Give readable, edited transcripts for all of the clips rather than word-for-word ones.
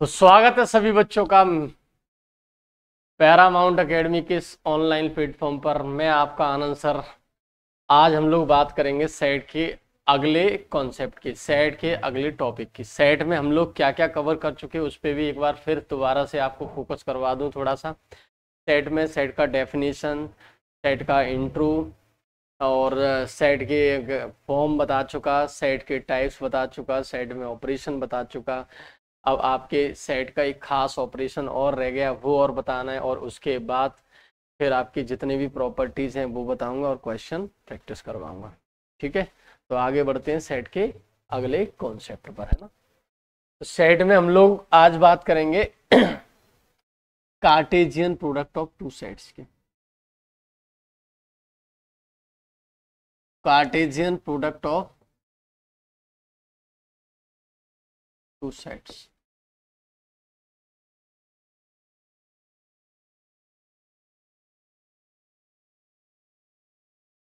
तो स्वागत है सभी बच्चों का पैरामाउंट एकेडमी के इस ऑनलाइन प्लेटफॉर्म पर। मैं आपका आनंद सर। आज हम लोग बात करेंगे सेट के अगले कॉन्सेप्ट की, सेट के अगले टॉपिक की। सेट में हम लोग क्या क्या कवर कर चुके हैं उस पर भी एक बार फिर दोबारा से आपको फोकस करवा दूं थोड़ा सा। सेट में सेट का डेफिनेशन, सेट का इंट्रो और सेट के फॉर्म बता चुका, सेट के टाइप्स बता चुका, सेट में ऑपरेशन बता चुका। अब आपके सेट का एक खास ऑपरेशन और रह गया, वो और बताना है, और उसके बाद फिर आपकी जितनी भी प्रॉपर्टीज हैं वो बताऊंगा और क्वेश्चन प्रैक्टिस करवाऊंगा। ठीक है, तो आगे बढ़ते हैं सेट के अगले कॉन्सेप्ट पर, है ना। तो सेट में हम लोग आज बात करेंगे Cartesian product of two sets की। Cartesian product of two sets.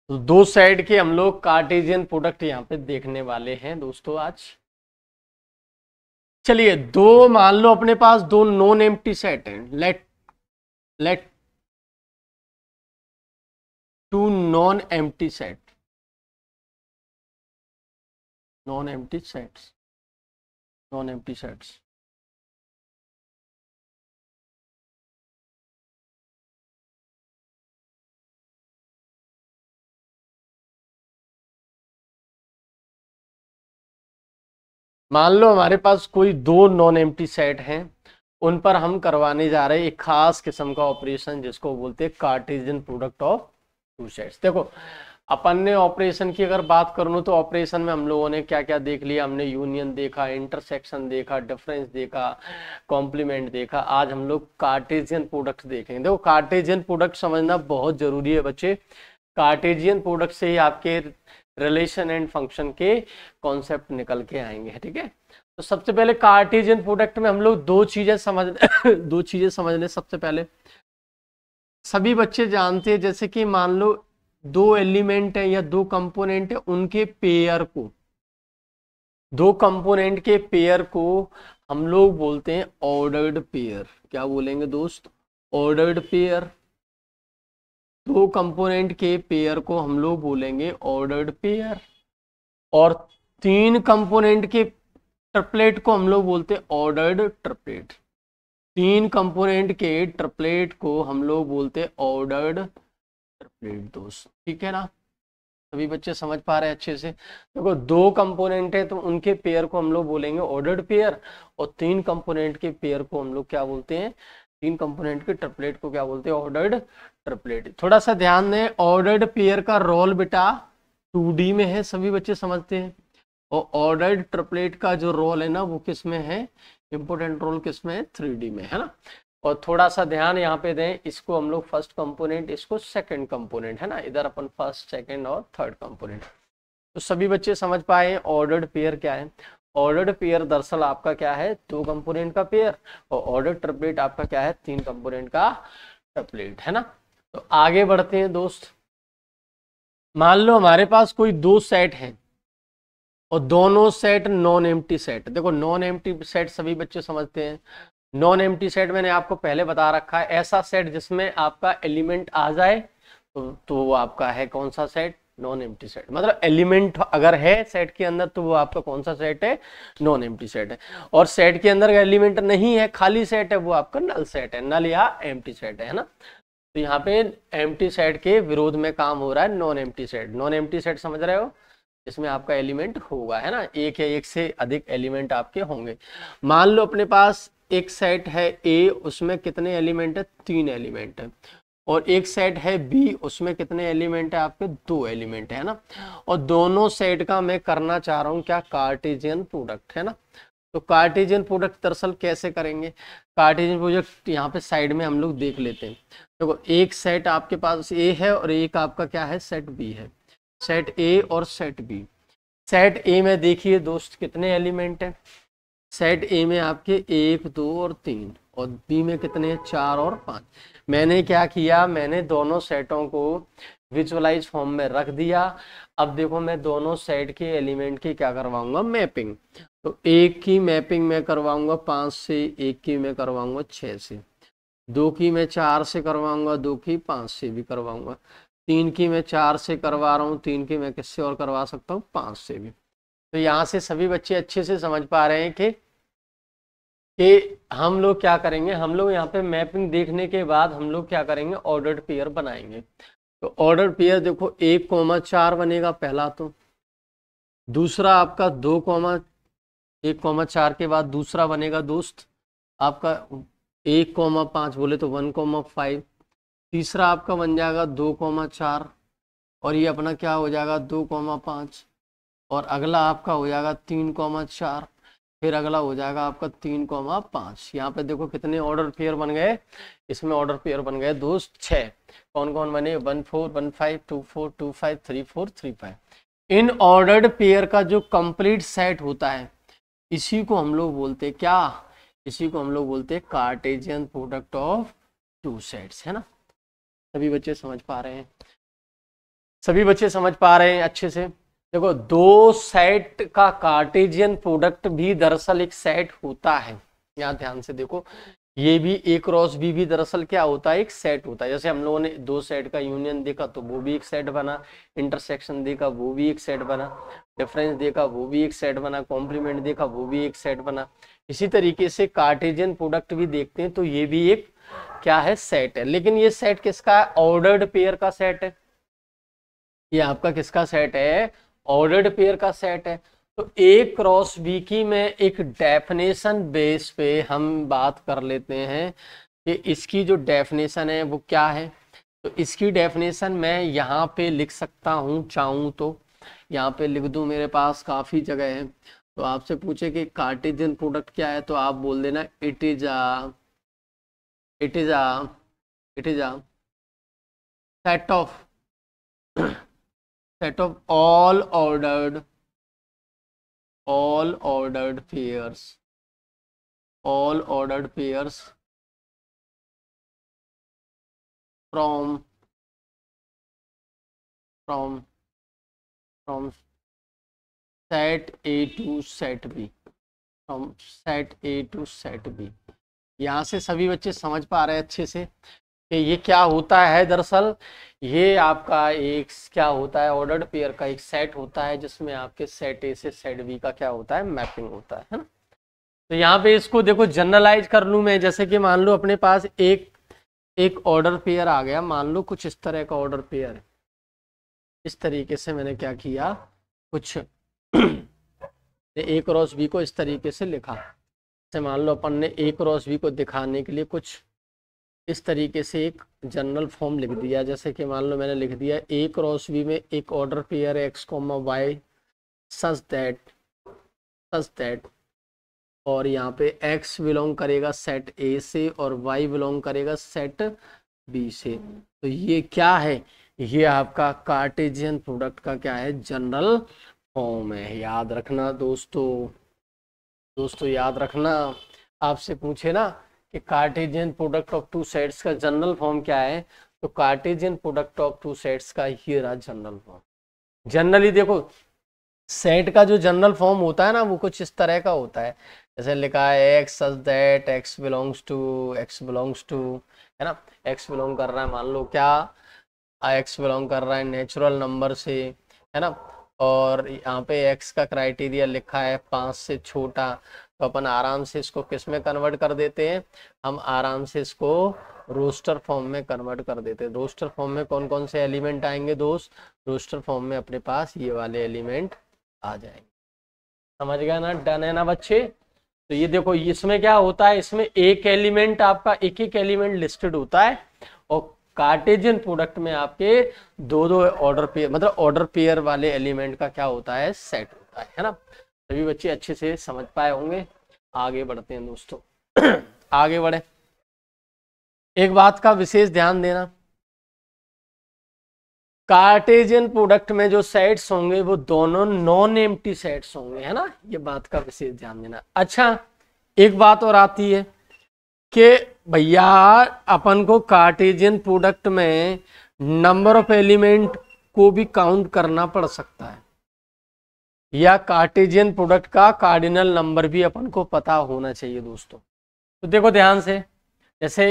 तो दो सेट के हम लोग कार्टेशियन प्रोडक्ट यहाँ पे देखने वाले हैं दोस्तों आज। चलिए, दो मान लो अपने पास दो नॉन एम्प्टी सेट हैं। Let two non empty set, non empty sets, non empty sets. मान लो हमारे पास कोई दो नॉन एम्प्टी सेट हैं, उन पर हम करवाने जा रहे हैं एक खास किस्म का ऑपरेशन जिसको बोलते हैं Cartesian product of two sets. देखो, अपन ने ऑपरेशन की अगर बात करूँ तो ऑपरेशन में हम लोगों ने क्या क्या देख लिया। हमने यूनियन देखा, इंटरसेक्शन देखा, डिफरेंस देखा, कॉम्प्लीमेंट देखा। आज हम लोग कार्टेशियन प्रोडक्ट देखेंगे। देखो, कार्टेशियन प्रोडक्ट समझना बहुत जरूरी है बच्चे। कार्टेशियन प्रोडक्ट से ही आपके रिलेशन एंड फंक्शन के कॉन्सेप्ट निकल के आएंगे। ठीक है, तो सबसे पहले कार्टेशियन प्रोडक्ट में हम लोग दो चीजें समझ दो चीजें समझ लें। सबसे पहले सभी बच्चे जानते हैं, जैसे कि मान लो दो एलिमेंट है या दो कंपोनेंट है, उनके पेयर को, दो कंपोनेंट के पेयर को हम लोग बोलते हैं ऑर्डर्ड पेयर। क्या बोलेंगे दोस्त? Ordered pair. दो कंपोनेंट के पेयर को हम लोग बोलेंगे ऑर्डर्ड पेयर। और तीन कंपोनेंट के ट्रिपलेट को हम लोग बोलते हैं ऑर्डर्ड ट्रिपलेट। तीन कंपोनेंट के ट्रिपलेट को हम लोग बोलते हैं ऑर्डर्ड ट्रिपलेट दोस्त। ठीक है ना, सभी बच्चे समझ पा रहे हैं अच्छे से? देखो, दो कंपोनेंट है तो उनके पेयर को हम लोग बोलेंगे ऑर्डर्ड पेयर, और तीन कंपोनेंट के पेयर को हम लोग क्या बोलते हैं, तीन कंपोनेंट के ट्रिपलेट को क्या बोलते हैं, ऑर्डर्ड ट्रिपलेट। थोड़ा सा ध्यान दें, ऑर्डर्ड पेयर का रोल बेटा 2D में है, सभी बच्चे समझते हैं। और ऑर्डर्ड ट्रिपलेट का जो रोल है ना, वो किस में है, इंपोर्टेंट रोल किस में है, 3D में, है ना। और थोड़ा सा ध्यान यहाँ पे दें, इसको हम लोग फर्स्ट कंपोनेंट, इसको सेकंड कंपोनेंट, है ना। इधर अपन फर्स्ट, सेकंड और थर्ड कंपोनेंट। तो सभी बच्चे समझ पाए ऑर्डर्ड पेयर क्या है। ऑर्डर्ड पेयर दरअसल आपका क्या है, दो कंपोनेंट का पेयर, और ऑर्डर्ड ट्रिपलेट आपका क्या है, तीन कंपोनेंट का ट्रिपलेट, है ना। तो आगे बढ़ते हैं दोस्त। मान लो हमारे पास कोई दो सेट हैं और दोनों सेट नॉन एम्प्टी सेट। देखो, नॉन एम्प्टी सेट सभी बच्चे समझते हैं। नॉन एम्प्टी सेट मैंने आपको पहले बता रखा है, ऐसा सेट जिसमें आपका एलिमेंट आ जाए तो वो आपका है कौन सा सेट, नॉन एम्प्टी सेट। मतलब एलिमेंट अगर है सेट के अंदर तो वो आपका कौन सा सेट है, नॉन एम्प्टी सेट है। और सेट के अंदर एलिमेंट नहीं है, खाली सेट है, वो आपका नल सेट है, नल या एम्प्टी सेट है ना। तो यहाँ पे एम्प्टी सेट के विरोध में काम हो रहा है non empty set. Non empty set समझ रहे हो, इसमें आपका एलिमेंट होगा, है ना, एक या एक से अधिक एलिमेंट आपके होंगे। मान लो अपने पास एक सेट है ए, उसमें कितने एलिमेंट है, तीन एलिमेंट है। और एक सेट है बी, उसमें कितने एलिमेंट है आपके, दो एलिमेंट है ना। और दोनों सेट का मैं करना चाह रहा हूँ क्या, कार्टेशियन प्रोडक्ट, है ना। तो कार्टेशियन प्रोडक्ट दरअसल कैसे करेंगे, कार्टेशियन प्रोडक्ट यहाँ पे साइड में हम लोग देख लेते हैं। देखो, एक सेट आपके पास ए है और एक आपका क्या है, सेट बी है। सेट ए और सेट बी। सेट ए में देखिए दोस्त कितने एलिमेंट हैं, सेट ए में आपके 1 2 और 3, और बी में कितने हैं, 4 और 5। मैंने क्या किया, मैंने दोनों सेटों को विजुअलाइज फॉर्म में रख दिया। अब देखो, मैं दोनों सेट के एलिमेंट की क्या करवाऊंगा, मैपिंग। तो एक की मैपिंग मैं करवाऊंगा 5 से, एक की मैं करवाऊंगा 6 से, 2 की मैं 4 से करवाऊंगा, 2 की 5 से भी करवाऊंगा, 3 की मैं 4 से करवा रहा हूँ, 3 की मैं किससे और करवा सकता हूँ, 5 से भी। तो यहाँ से सभी बच्चे अच्छे से समझ पा रहे हैं कि हम लोग क्या करेंगे, हम लोग यहाँ पे मैपिंग देखने के बाद हम लोग क्या करेंगे, ऑर्डर्ड पेयर बनाएंगे। तो ऑर्डर्ड पेयर देखो 1,4 बनेगा पहला, तो दूसरा आपका 1,4 के बाद दूसरा बनेगा दोस्त आपका 1,5 बोले तो 1,5, तीसरा आपका बन जाएगा 2,4, और ये अपना क्या हो जाएगा 2,5, और अगला आपका हो जाएगा 3,4, फिर अगला हो जाएगा आपका 3,5। यहाँ पे देखो कितने ऑर्डर पेयर बन गए, इसमें ऑर्डर पेयर बन गए दोस्त 6। कौन कौन बने, 1 4 1 5 2 4 2 5 3 4 3 5। इन ऑर्डर्ड पेयर का जो कंप्लीट सेट होता है इसी को हम लोग बोलते हैं क्या, इसी को हम लोग बोलते हैं Cartesian product of two sets, है ना। सभी बच्चे समझ पा रहे हैं, सभी बच्चे समझ पा रहे हैं अच्छे से। देखो दो सेट का कार्टेशियन प्रोडक्ट भी दरअसल एक सेट होता है, यहाँ ध्यान से देखो, ये भी A क्रॉस B भी दरअसल क्या होता है, एक सेट होता है। जैसे हम लोगों ने दो सेट का यूनियन देखा तो वो भी एक सेट बना, इंटरसेक्शन देखा वो भी एक सेट बना, डिफरेंस देखा वो भी एक सेट बना, कॉम्प्लीमेंट देखा वो भी एक सेट बना। इसी तरीके से कार्टेशियन प्रोडक्ट भी देखते हैं तो ये भी एक क्या है, सेट है। लेकिन ये सेट किसका है, ऑर्डर्ड पेयर का सेट है। ये आपका किसका सेट है, ऑर्डर्ड पेयर का सेट है। तो A क्रॉस B की में एक डेफिनेशन बेस पे हम बात कर लेते हैं कि इसकी जो डेफिनेशन है वो क्या है। तो इसकी डेफिनेशन मैं यहाँ पे लिख सकता हूँ, चाहूँ तो यहाँ पे लिख दूँ, मेरे पास काफ़ी जगह है। तो आपसे पूछे कि कार्टेशियन प्रोडक्ट क्या है तो आप बोल देना it is a set of all ordered pairs from set A to set B, from set A to set B। यहाँ से सभी बच्चे समझ पा रहे हैं अच्छे से कि ये क्या होता है। दरअसल ये आपका एक क्या होता है, ऑर्डर्ड पेयर का एक सेट होता है जिसमें आपके सेट ए से सेट बी का क्या होता है, मैपिंग होता है ना। तो यहाँ पे इसको देखो जनरलाइज कर लूँ मैं, जैसे कि मान लो अपने पास एक ऑर्डर पेयर आ गया, मान लो कुछ इस तरह का ऑर्डर पेयर है। इस तरीके से मैंने क्या किया, कुछ A क्रॉस B को इस तरीके से लिखा। जैसे मान लो अपन ने A क्रॉस B को दिखाने के लिए कुछ इस तरीके से एक जनरल फॉर्म लिख दिया। जैसे कि मान लो मैंने लिख दिया A क्रॉस B में एक ऑर्डर पेयर है x, y सच दैट, और यहाँ पे x बिलोंग करेगा सेट A से और y बिलोंग करेगा सेट B से। तो ये क्या है, ये आपका कार्टेशियन प्रोडक्ट का क्या है, जनरल फॉर्म है। याद रखना दोस्तों याद रखना, आपसे पूछे ना कि Cartesian product of two sets का जनरल फॉर्म क्या है, तो Cartesian product of two sets का ही रहा जनरल फॉर्म। जनरली देखो सेट का जो जनरल फॉर्म होता है ना वो कुछ इस तरह का होता है, जैसे लिखा है x such that x belongs to, है ना। एक्स बिलोंग कर रहा है, मान लो क्या, एक्स बिलोंग कर रहा है नेचुरल नंबर से, है ना। और यहाँ पे एक्स का क्राइटेरिया लिखा है 5 से छोटा। तो अपन आराम से इसको किस में कन्वर्ट कर देते हैं, हम आराम से इसको रोस्टर फॉर्म में कन्वर्ट कर देते हैं। रोस्टर फॉर्म में कौन कौन से एलिमेंट आएंगे दोस्त, रोस्टर फॉर्म में अपने पास ये वाले एलिमेंट आ जाएंगे। समझ गया ना, डन है ना बच्चे। तो ये देखो इसमें क्या होता है, इसमें एक एलिमेंट आपका एक एलिमेंट लिस्टेड होता है, और कार्टेशियन प्रोडक्ट में आपके दो ऑर्डर पेयर, मतलब ऑर्डर पेयर वाले एलिमेंट का क्या होता है, सेट होता है ना। सभी बच्चे अच्छे से समझ पाए होंगे। आगे बढ़ते हैं दोस्तों आगे बढ़े। एक बात का विशेष ध्यान देना, कार्टेशियन प्रोडक्ट में जो सेट्स होंगे वो दोनों नॉन एम्प्टी सेट्स होंगे, है ना। ये बात का विशेष ध्यान देना। अच्छा एक बात और आती है कि भैया अपन को कार्टेशियन प्रोडक्ट में नंबर ऑफ एलिमेंट को भी काउंट करना पड़ सकता है। या कार्टेशियन प्रोडक्ट का कार्डिनल नंबर भी अपन को पता होना चाहिए दोस्तों। तो देखो ध्यान से, जैसे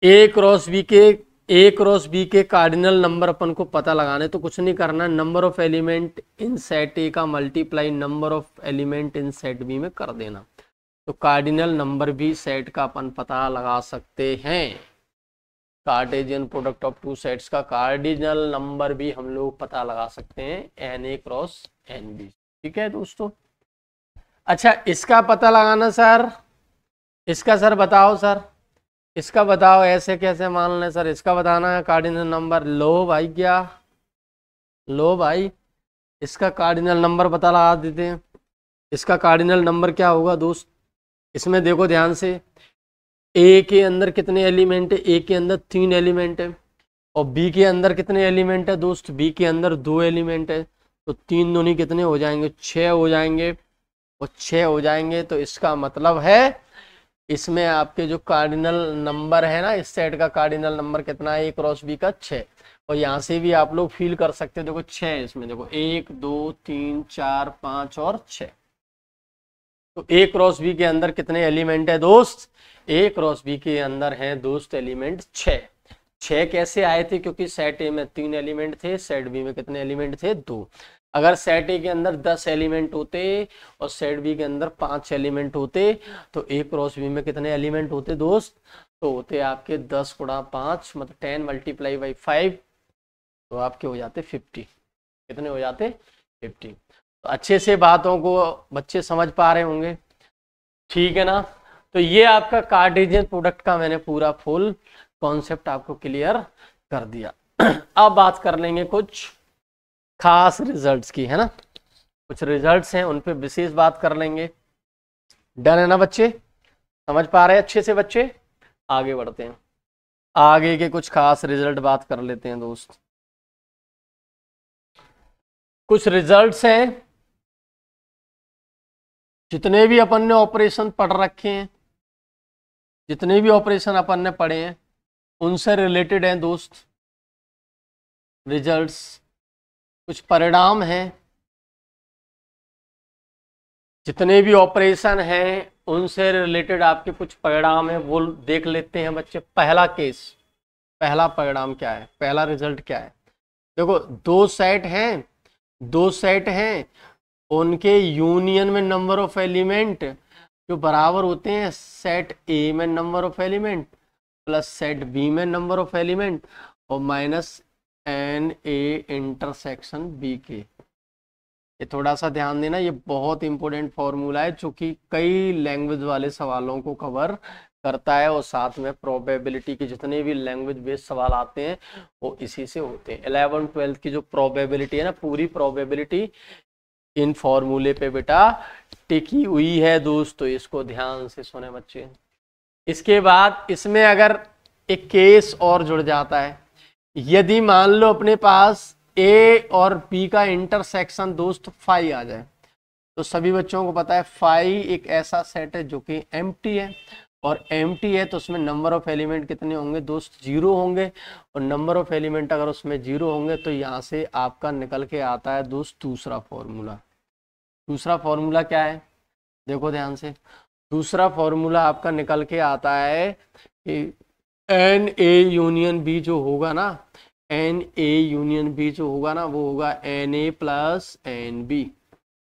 ए क्रॉस बी के कार्डिनल नंबर अपन को पता लगाने, तो कुछ नहीं करना, number of element in set A का multiply number of element in set B में कर देना। तो कार्डिनल नंबर भी सेट का अपन पता लगा सकते हैं। Cartesian product of two sets का कार्डिनल नंबर भी हम लोग पता लगा सकते हैं, n A cross n B. ठीक है दोस्तों। अच्छा, इसका पता लगाना सर, इसका सर बताओ सर, इसका बताओ, ऐसे कैसे मान लें सर, इसका बताना है कार्डिनल नंबर। लो भाई, क्या लो भाई, इसका कार्डिनल नंबर पता लगा देते हैं। इसका कार्डिनल नंबर क्या होगा दोस्त, इसमें देखो ध्यान से, ए के अंदर कितने एलिमेंट है, ए के अंदर 3 एलिमेंट है, और बी के अंदर कितने एलिमेंट है दोस्त, बी के अंदर 2 एलिमेंट है। तो 3 दूनी कितने हो जाएंगे, 6 हो जाएंगे, और 6 हो जाएंगे। तो इसका मतलब है इसमें आपके जो कार्डिनल नंबर है ना, इस सेट का कार्डिनल नंबर कितना है, ए क्रॉस बी का 6। और यहाँ से भी आप लोग फील कर सकते हो, देखो 6 है इसमें, देखो 1 2 3 4 5 और 6। तो ए क्रॉस बी के अंदर कितने एलिमेंट है दोस्त, ए क्रॉस बी के अंदर है दोस्त एलिमेंट 6। 6 कैसे आए थे, क्योंकि सेट ए में 3 एलिमेंट थे, सेट बी में कितने एलिमेंट थे, 2। अगर सेट ए के अंदर 10 एलिमेंट होते और सेट बी के अंदर 5 एलिमेंट होते, तो ए क्रॉस बी में कितने एलिमेंट होते दोस्त, तो होते आपके 10 गुणा 5 मतलब 10 मल्टीप्लाई बाई 5, तो आपके हो जाते 50। कितने हो जाते, 50। तो अच्छे से बातों को बच्चे समझ पा रहे होंगे, ठीक है ना। तो ये आपका कार्टेशियन प्रोडक्ट का मैंने पूरा फुल कॉन्सेप्ट आपको क्लियर कर दिया। अब बात कर लेंगे कुछ खास रिजल्ट्स की, है ना। कुछ रिजल्ट्स हैं उन पे विशेष बात कर लेंगे। डन है ना बच्चे, समझ पा रहे हैं अच्छे से बच्चे। आगे बढ़ते हैं, आगे के कुछ खास रिजल्ट बात कर लेते हैं दोस्त। कुछ रिजल्ट्स हैं, जितने भी अपन ने ऑपरेशन पढ़ रखे हैं, जितने भी ऑपरेशन अपन ने पढ़े हैं, उनसे रिलेटेड हैं दोस्त रिजल्ट्स। कुछ परिणाम हैं, जितने भी ऑपरेशन हैं उनसे रिलेटेड आपके कुछ परिणाम हैं, वो देख लेते हैं बच्चे। पहला केस, पहला परिणाम क्या है, पहला रिजल्ट क्या है। देखो दो सेट हैं, उनके यूनियन में नंबर ऑफ एलिमेंट जो बराबर होते हैं सेट ए में number of element plus set B में नंबर ऑफ एलिमेंट और minus n A intersection B के। ये थोड़ा सा ध्यान देना, ये बहुत इंपॉर्टेंट फॉर्मूला है जो कि कई लैंग्वेज वाले सवालों को कवर करता है, और साथ में प्रोबेबिलिटी के जितने भी लैंग्वेज बेस्ड सवाल आते हैं वो इसी से होते हैं। 11 12 की जो प्रोबेबिलिटी है ना, पूरी प्रोबेबिलिटी इन फॉर्मूले पे बेटा टिकी हुई है दोस्तों, इसको ध्यान से सुने बच्चे। इसके बाद इसमें अगर एक केस और जुड़ जाता है, यदि मान लो अपने पास ए और बी का इंटरसेक्शन दोस्त फाई आ जाए, तो सभी बच्चों को पता है फाई एक ऐसा सेट है जो कि एम्प्टी है, और एम्प्टी है तो उसमें नंबर ऑफ एलिमेंट कितने होंगे दोस्त, 0 होंगे। और नंबर ऑफ एलिमेंट अगर उसमें 0 होंगे तो यहाँ से आपका निकल के आता है दोस्त दूसरा फॉर्मूला। दूसरा फॉर्मूला क्या है, देखो ध्यान से, दूसरा फॉर्मूला आपका निकल के आता है कि एन ए यूनियन बी जो होगा ना, एन ए यूनियन बी जो होगा ना, वो होगा n A plus n B,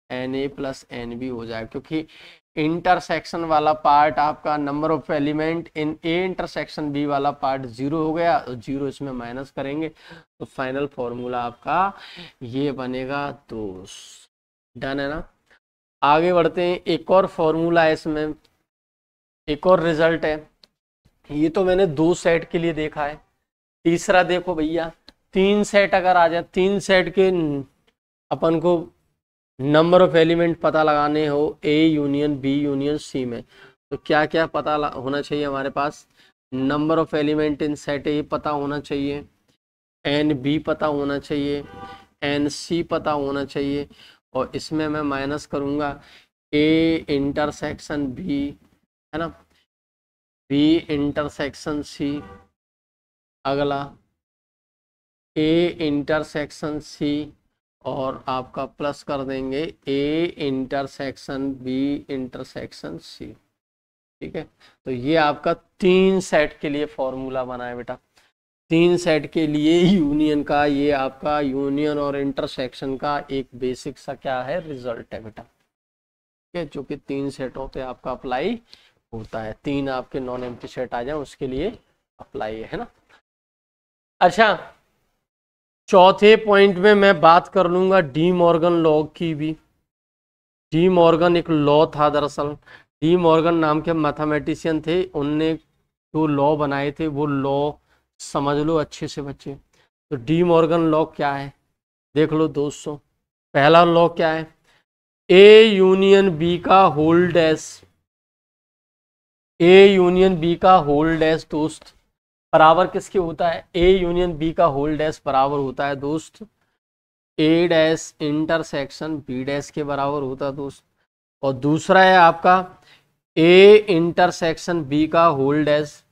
n A plus n B हो जाए, क्योंकि इंटरसेक्शन वाला पार्ट आपका number of element in A intersection B वाला पार्ट 0 हो गया, और 0 इसमें माइनस करेंगे तो फाइनल फॉर्मूला आपका ये बनेगा दोस्त। डन है ना। आगे बढ़ते हैं, एक और फॉर्मूला है इसमें, एक और रिजल्ट है। ये तो मैंने 2 सेट के लिए देखा है, तीसरा देखो भैया, 3 सेट अगर आ जाए, 3 सेट के अपन को नंबर ऑफ एलिमेंट पता लगाने हो A union B union C में, तो क्या क्या पता होना चाहिए हमारे पास, number of element in set A पता होना चाहिए, एन बी पता होना चाहिए, एन सी पता होना चाहिए, और इसमें मैं माइनस करूँगा ए इंटरसेक्शन बी, है ना, बी इंटरसेक्शन सी, अगला ए इंटरसेक्शन सी, और आपका प्लस कर देंगे A intersection B intersection C. ठीक है, तो ये आपका 3 सेट के लिए फॉर्मूला बना है बेटा। 3 सेट के लिए यूनियन का, ये आपका यूनियन और इंटरसेक्शन का एक बेसिक सा क्या है, रिजल्ट है बेटा। ठीक है, जो कि 3 सेटों पे आपका अप्लाई होता है। 3 आपके नॉन एम्प्टी सेट आ जाए उसके लिए अप्लाई है ना। अच्छा, चौथे पॉइंट में मैं बात कर लूंगा डी मॉर्गन लॉ की भी। डी मॉर्गन एक लॉ था दरअसल। डी मॉर्गन नाम के मैथमेटिशियन थे, उनने जो लॉ बनाए थे वो लॉ समझ लो अच्छे से बच्चे। तो डी मॉर्गन लॉ क्या है देख लो दोस्तों। पहला लॉ क्या है, ए यूनियन बी का whole dash, A union B का होल डैश दोस्त बराबर किसके होता है, ए यूनियन बी का होल डैश बराबर होता है दोस्त A dash intersection B dash के बराबर होता है दोस्त। और दूसरा है आपका ए इंटरसेक्शन बी का whole dash,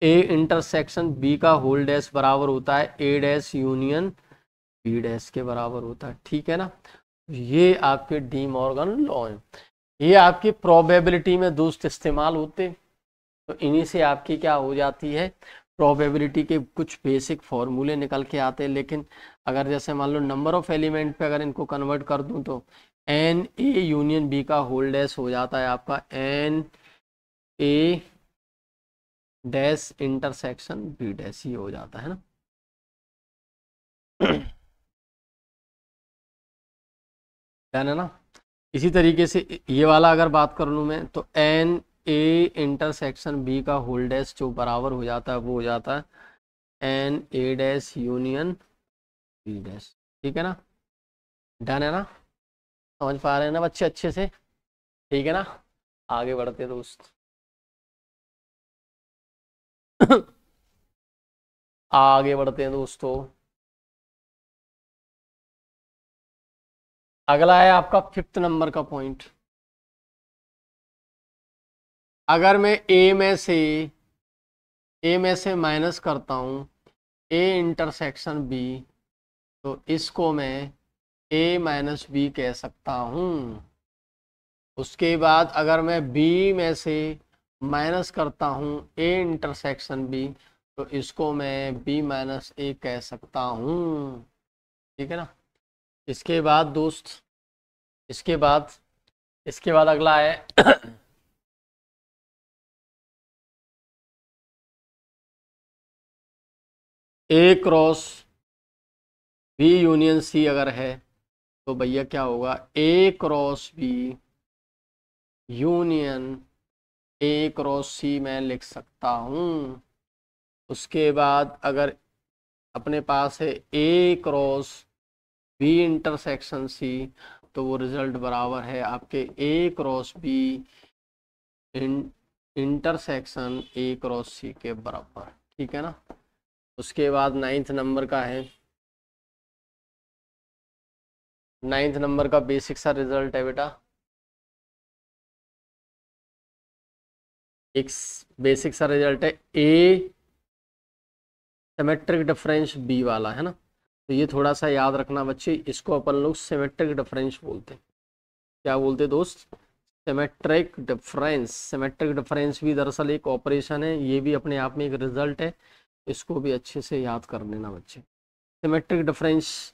A intersection B का होल डैश बराबर होता है A dash union B dash के बराबर होता है। ठीक है ना, ये आपके डी मॉर्गन लॉ है। ये आपकी प्रोबेबिलिटी में दोस्त इस्तेमाल होते, तो इन्हीं से आपकी क्या हो जाती है, प्रोबेबिलिटी के कुछ बेसिक फॉर्मूले निकल के आते हैं। लेकिन अगर जैसे मान लो नंबर ऑफ एलिमेंट पे अगर इनको कन्वर्ट कर दूं तो एन ए यूनियन बी का होल डैश हो जाता है आपका N A dash intersection B dash, ही हो जाता है ना। डन है ना। इसी तरीके से ये वाला अगर बात कर लूँ मैं तो एन ए इंटरसेक्शन बी का होल डैश जो बराबर हो जाता है वो हो जाता है n A dash union B dash. ठीक है ना, डन है ना, समझ पा रहे हैं ना बच्चे अच्छे से। ठीक है ना, आगे बढ़ते हैं दोस्त। आगे बढ़ते हैं दोस्तों। अगला है आपका 5th नंबर का पॉइंट। अगर मैं ए में से माइनस करता हूँ ए इंटरसेक्शन बी, तो इसको मैं ए माइनस बी कह सकता हूँ। उसके बाद अगर मैं बी में से माइनस करता हूँ ए इंटरसेक्शन बी, तो इसको मैं बी माइनस ए कह सकता हूँ। ठीक है ना। इसके बाद दोस्त, इसके बाद इसके बाद अगला है A cross B union C अगर है तो भैया क्या होगा, A cross B union A cross C मैं लिख सकता हूँ। उसके बाद अगर अपने पास है A cross B intersection C, तो वो रिजल्ट बराबर है आपके A cross B intersection A cross C के बराबर। ठीक है ना। उसके बाद 9th नंबर का है, 9th नंबर का बेसिक सा रिजल्ट है बेटा। एक बेसिक सा रिजल्ट है ए सिमेट्रिक डिफरेंस बी वाला है ना। तो ये थोड़ा सा याद रखना बच्चे, इसको अपन लोग सिमेट्रिक डिफरेंस बोलते हैं। क्या बोलते हैं दोस्त, सिमेट्रिक डिफरेंस। सिमेट्रिक डिफरेंस भी दरअसल एक ऑपरेशन है, ये भी अपने आप में एक रिजल्ट है, इसको भी अच्छे से याद कर लेना बच्चे। सिमेट्रिक डिफरेंस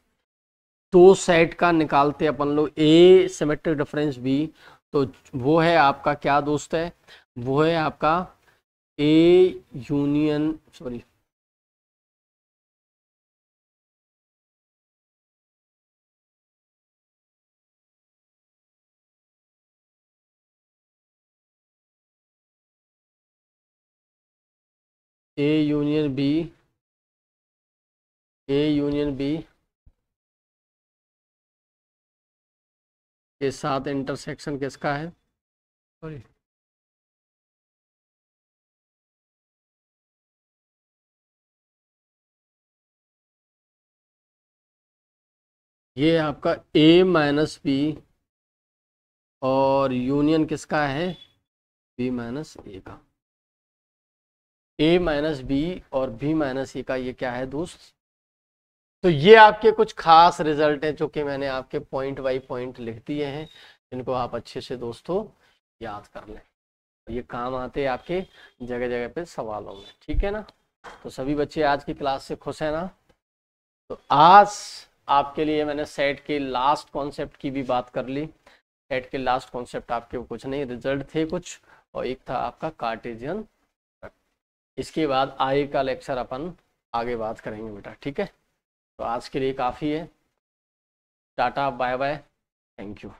दो सेट का निकालते अपन लोग, ए सिमेट्रिक डिफरेंस बी, तो वो है आपका क्या दोस्त है, वो है आपका A union sorry A union B, A union B के साथ इंटरसेक्शन किसका है, सॉरी ये आपका ए माइनस बी और यूनियन किसका है, बी माइनस ए का। ए माइनस बी और बी माइनस ए का ये क्या है दोस्त, तो ये आपके कुछ खास रिजल्ट हैं जो कि मैंने आपके पॉइंट बाई पॉइंट लिख दिए हैं, जिनको आप अच्छे से दोस्तों याद कर लें। ये काम आते हैं आपके जगह जगह पे सवालों में, ठीक है ना। तो सभी बच्चे आज की क्लास से खुश हैं ना। तो आज आपके लिए मैंने सेट के लास्ट कॉन्सेप्ट की भी बात कर ली। सेट के लास्ट कॉन्सेप्ट आपके कुछ नहीं, रिजल्ट थे कुछ, और एक था आपका कार्टेशियन। इसके बाद आगे का लेक्चर अपन आगे बात करेंगे बेटा, ठीक है। तो आज के लिए काफ़ी है। Tata bye bye, thank you.